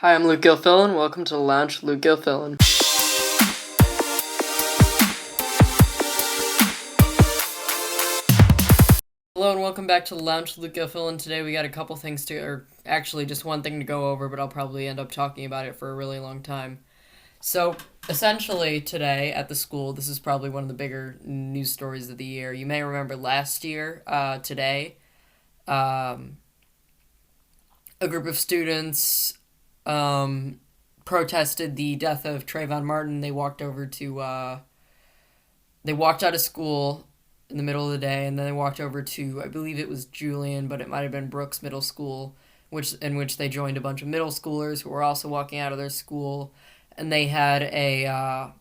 Hi, I'm Luke Gilfillan. Welcome to the Lounge with Luke Gilfillan. Hello and welcome back to the Lounge with Luke Gilfillan. Today we got a couple things or actually just one thing to go over, but I'll probably end up talking about it for a really long time. So, essentially today at the school, this is probably one of the bigger news stories of the year. You may remember last year, today, um, a group of students protested the death of Trayvon Martin. They walked out of school in the middle of the day, and then they walked over to, I believe it was Julian, but it might have been Brooks Middle School, in which they joined a bunch of middle schoolers who were also walking out of their school, and they had a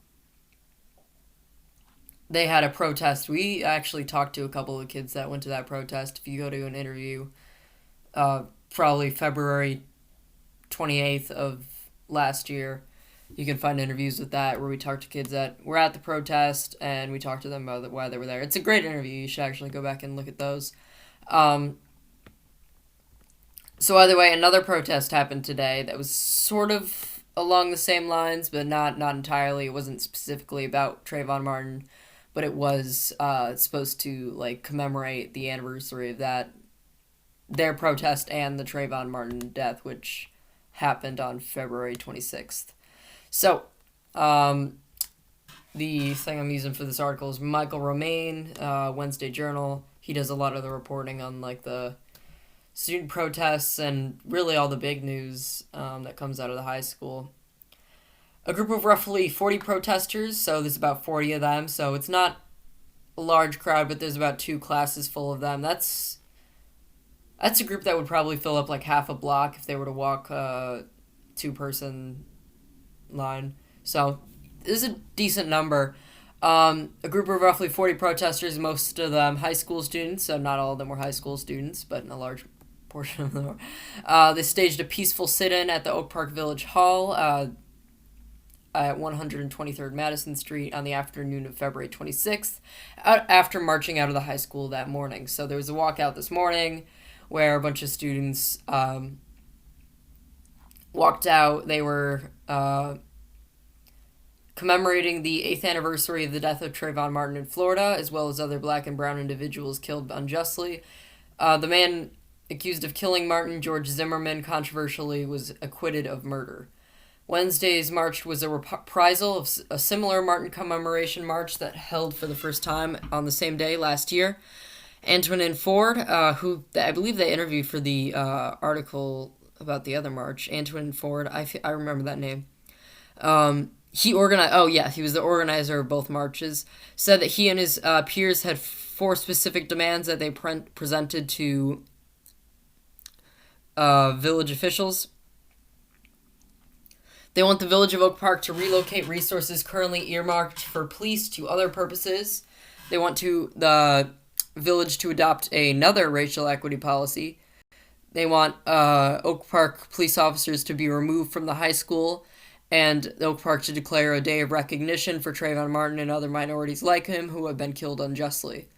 protest. We actually talked to a couple of kids that went to that protest. If you go to an interview, probably February 28th of last year, you can find interviews with that where we talked to kids that were at the protest and we talked to them about why they were there. It's a great interview. You should actually go back and look at those. So either way, another protest happened today that was sort of along the same lines, but not entirely. It wasn't specifically about Trayvon Martin, but it was supposed to like commemorate the anniversary of their protest and the Trayvon Martin death, which happened on February 26th. So, the thing I'm using for this article is Michael Romaine, Wednesday Journal. He does a lot of the reporting on like the student protests and really all the big news that comes out of the high school. A group of roughly 40 protesters, so there's about 40 of them, so it's not a large crowd, but there's about 2 classes full of them. That's a group that would probably fill up like half a block if they were to walk a 2-person line. So this is a decent number. A group of roughly 40 protesters, most of them high school students, so not all of them were high school students, but a large portion of them were. They staged a peaceful sit-in at the Oak Park Village Hall at 123rd Madison Street on the afternoon of February 26th, after marching out of the high school that morning. So there was a walkout this morning where a bunch of students walked out. They were commemorating the 8th anniversary of the death of Trayvon Martin in Florida, as well as other black and brown individuals killed unjustly. The man accused of killing Martin, George Zimmerman, controversially was acquitted of murder. Wednesday's march was a reprisal of a similar Martin commemoration march that held for the first time on the same day last year. Antonin Ford, who I believe they interviewed for the article about the other march. Antonin Ford, I remember that name. He was the organizer of both marches. Said that he and his peers had 4 specific demands that they presented to village officials. They want the village of Oak Park to relocate resources currently earmarked for police to other purposes. They want the village to adopt another racial equity policy. They want Oak Park police officers to be removed from the high school, and Oak Park to declare a day of recognition for Trayvon Martin and other minorities like him who have been killed unjustly.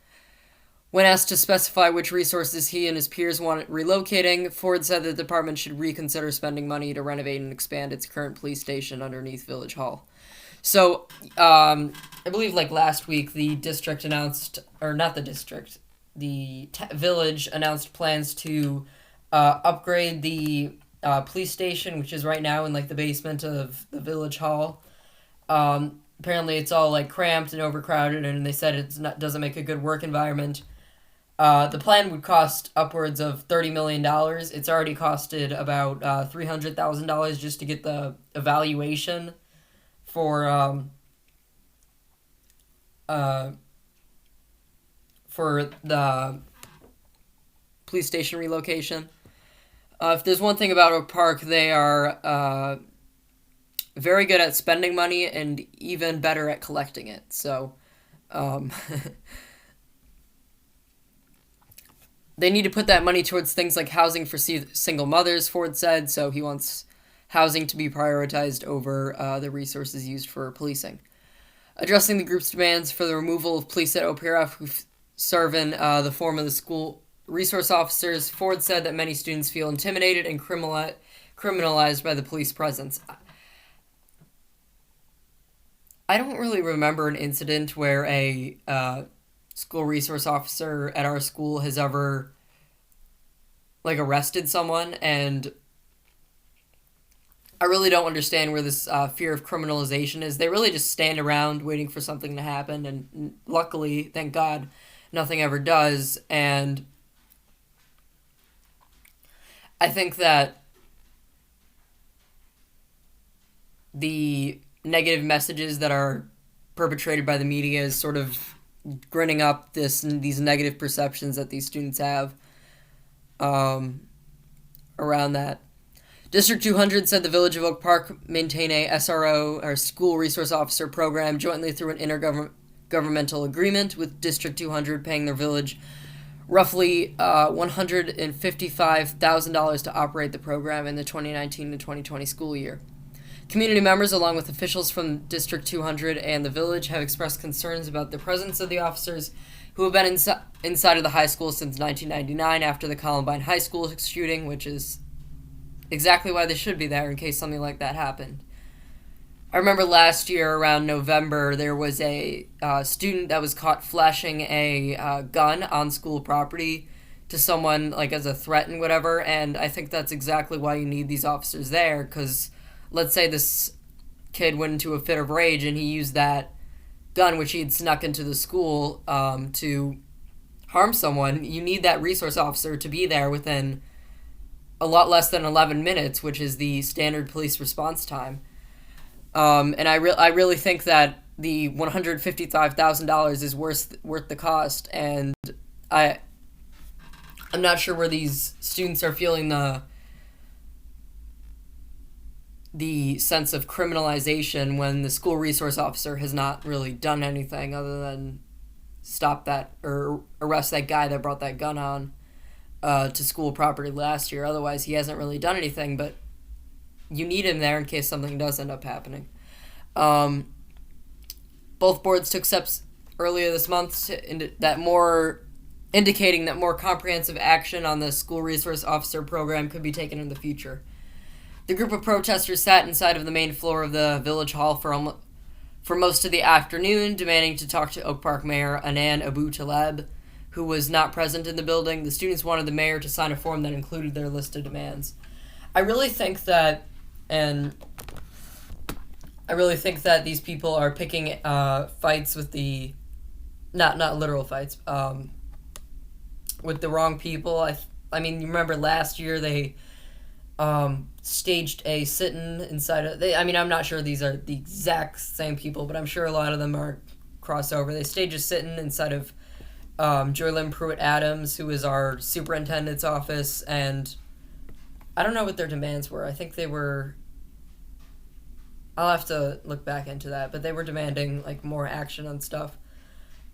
When asked to specify which resources he and his peers want relocating, Ford said the department should reconsider spending money to renovate and expand its current police station underneath Village Hall. So, I believe like last week, the district announced, or not the district, the village announced plans to upgrade the police station, which is right now in like the basement of the Village Hall. Apparently it's all like cramped and overcrowded, and they said it doesn't make a good work environment. The plan would cost upwards of $30 million. It's already costed about $300,000 just to get the evaluation for the police station relocation. If there's one thing about Oak Park, they are very good at spending money and even better at collecting it. So, they need to put that money towards things like housing for single mothers, Ford said, so he wants housing to be prioritized over the resources used for policing. Addressing the group's demands for the removal of police at OPRF who serve in the form of the school resource officers, Ford said that many students feel intimidated and criminalized by the police presence. I don't really remember an incident where a school resource officer at our school has ever like arrested someone, and I really don't understand where this fear of criminalization is. They really just stand around waiting for something to happen, and luckily, thank God, nothing ever does. And I think that the negative messages that are perpetrated by the media is sort of grinning up these negative perceptions that these students have around that. District 200 said the Village of Oak Park maintain a SRO, or School Resource Officer program, jointly through an intergovernmental agreement with District 200, paying their village roughly $155,000 to operate the program in the 2019 to 2020 school year. Community members, along with officials from District 200 and the village, have expressed concerns about the presence of the officers who have been inside of the high school since 1999 after the Columbine High School shooting, which is exactly why they should be there in case something like that happened. I remember last year around November there was a student that was caught flashing a gun on school property to someone like as a threat and whatever, and I think that's exactly why you need these officers there, because let's say this kid went into a fit of rage and he used that gun which he had snuck into the school to harm someone. You need that resource officer to be there within a lot less than 11 minutes, which is the standard police response time. And I really think that the $155,000 is worth the cost, and I'm not sure where these students are feeling the sense of criminalization when the school resource officer has not really done anything other than stop that or arrest that guy that brought that gun on to school property last year. Otherwise, he hasn't really done anything, but you need him there in case something does end up happening. Both boards took steps earlier this month indicating that more comprehensive action on the school resource officer program could be taken in the future. The group of protesters sat inside of the main floor of the village hall for most of the afternoon, demanding to talk to Oak Park Mayor Anan Abu Taleb, who was not present in the building. The students wanted the mayor to sign a form that included their list of demands. I really think that these people are picking fights with the, not literal fights, with the wrong people. I mean, you remember last year they staged a sit-in inside of, I'm not sure these are the exact same people, but I'm sure a lot of them are crossover. They staged a sit-in inside of Joylyn Pruitt-Adams, who is our superintendent's office, and I don't know what their demands were. I think they were, I'll have to look back into that, but they were demanding like more action on stuff.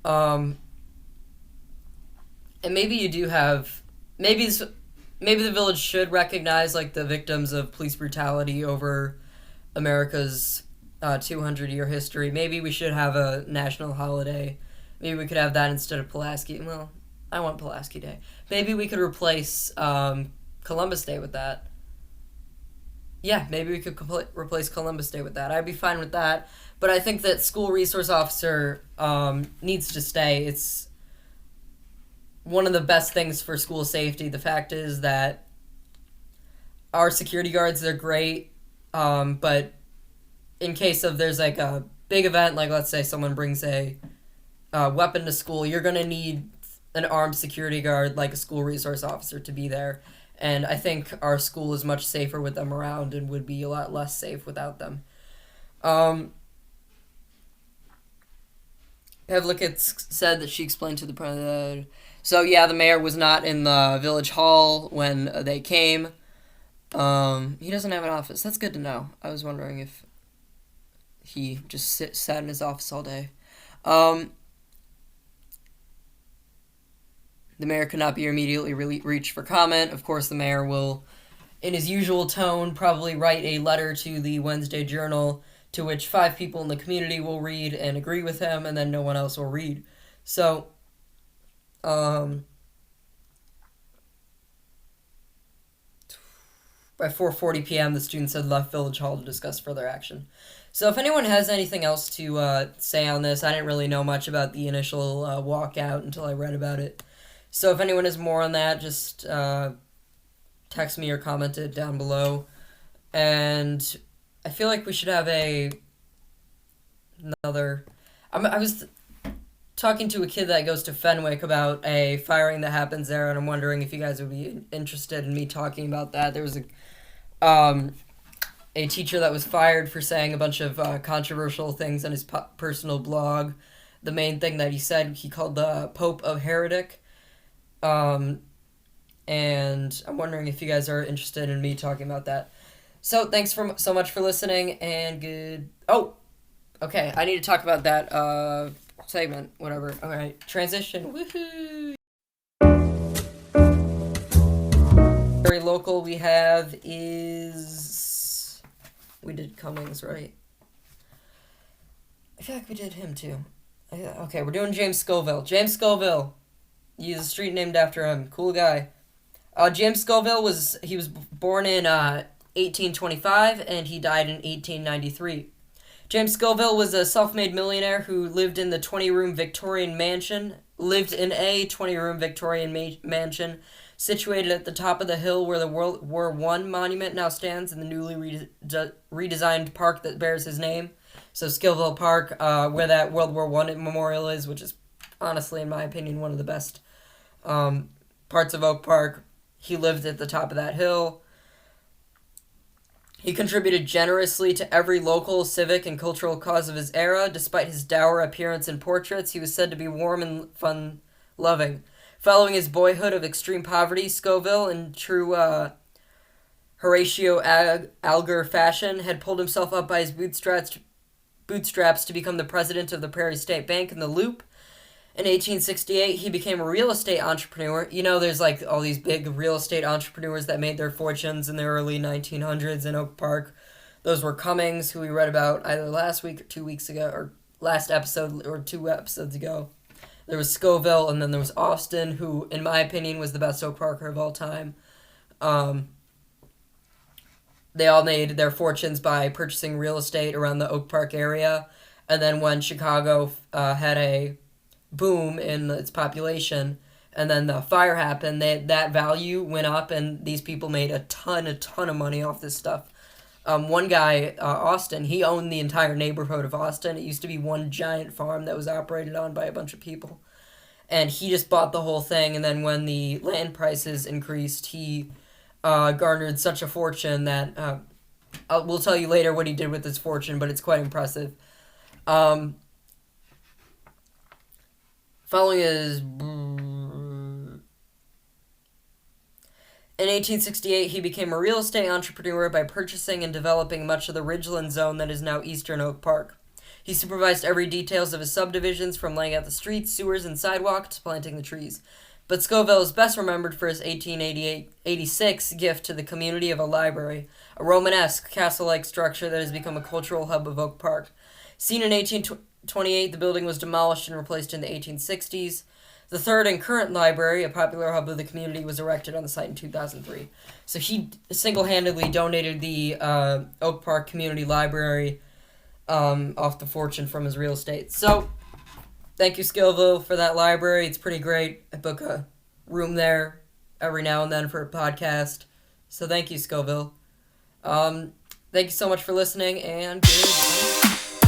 And maybe you do have, maybe the village should recognize like the victims of police brutality over America's 200-year history. Maybe we should have a national holiday. Maybe we could have that instead of Pulaski. Well, I want Pulaski Day. Maybe we could replace Columbus Day with that. Yeah, maybe we could replace Columbus Day with that. I'd be fine with that. But I think that school resource officer needs to stay. It's one of the best things for school safety. The fact is that our security guards, they're great, but in case of there's like a big event, like let's say someone brings a weapon to school, you're going to need an armed security guard like a school resource officer to be there. And I think our school is much safer with them around and would be a lot less safe without them. Pavlikets said that she explained to the president. So yeah, the mayor was not in the village hall when they came. He doesn't have an office. That's good to know. I was wondering if he just sat in his office all day. The mayor could not be immediately reached for comment. Of course, the mayor will, in his usual tone, probably write a letter to the Wednesday Journal to which 5 people in the community will read and agree with him, and then no one else will read. So, By 4:40 p.m., the students had left Village Hall to discuss further action. So if anyone has anything else to say on this, I didn't really know much about the initial walkout until I read about it. So if anyone has more on that, just text me or comment it down below. And I feel like we should have another... I was talking to a kid that goes to Fenwick about a firing that happens there, and I'm wondering if you guys would be interested in me talking about that. There was a teacher that was fired for saying a bunch of controversial things on his personal blog. The main thing that he said, he called the Pope a heretic. And I'm wondering if you guys are interested in me talking about that. So thanks so much for listening, and good... Oh! Okay, I need to talk about that segment, whatever. Alright, transition. Woohoo! Very local we have is... We did Cummings, right? I feel like we did him too. Okay, we're doing James Scoville. James Scoville. He's a street named after him. Cool guy. James Scoville was born in 1825 and he died in 1893. James Scoville was a self-made millionaire who lived in a 20-room Victorian mansion situated at the top of the hill where the World War I monument now stands in the newly redesigned park that bears his name. So Scoville Park, where that World War I memorial is, which is honestly, in my opinion, one of the best parts of Oak Park. He lived at the top of that hill. He contributed generously to every local, civic, and cultural cause of his era. Despite his dour appearance in portraits, he was said to be warm and fun-loving. Following his boyhood of extreme poverty, Scoville, in true Horatio Alger fashion, had pulled himself up by his bootstraps to become the president of the Prairie State Bank in the Loop. In 1868, he became a real estate entrepreneur. You know, there's like all these big real estate entrepreneurs that made their fortunes in the early 1900s in Oak Park. Those were Cummings, who we read about either last week or 2 weeks ago, or last episode or 2 episodes ago. There was Scoville, and then there was Austin, who, in my opinion, was the best Oak Parker of all time. They all made their fortunes by purchasing real estate around the Oak Park area. And then when Chicago had a boom in its population, and then the fire happened, that value went up, and these people made a ton of money off this stuff. One guy, Austin, he owned the entire neighborhood of Austin. It used to be one giant farm that was operated on by a bunch of people. And he just bought the whole thing, and then when the land prices increased, he garnered such a fortune that... we'll tell you later what he did with his fortune, but it's quite impressive. Following his... In 1868, he became a real estate entrepreneur by purchasing and developing much of the Ridgeland zone that is now eastern Oak Park. He supervised every details of his subdivisions, from laying out the streets, sewers, and sidewalks to planting the trees. But Scoville is best remembered for his 1886 gift to the community of a library, a Romanesque, castle-like structure that has become a cultural hub of Oak Park. Seen in 1828, the building was demolished and replaced in the 1860s. The third and current library, a popular hub of the community, was erected on the site in 2003. So he single-handedly donated the Oak Park Community Library off the fortune from his real estate. So, thank you, Scoville, for that library. It's pretty great. I book a room there every now and then for a podcast. So thank you, Scoville. Thank you so much for listening, and goodbye.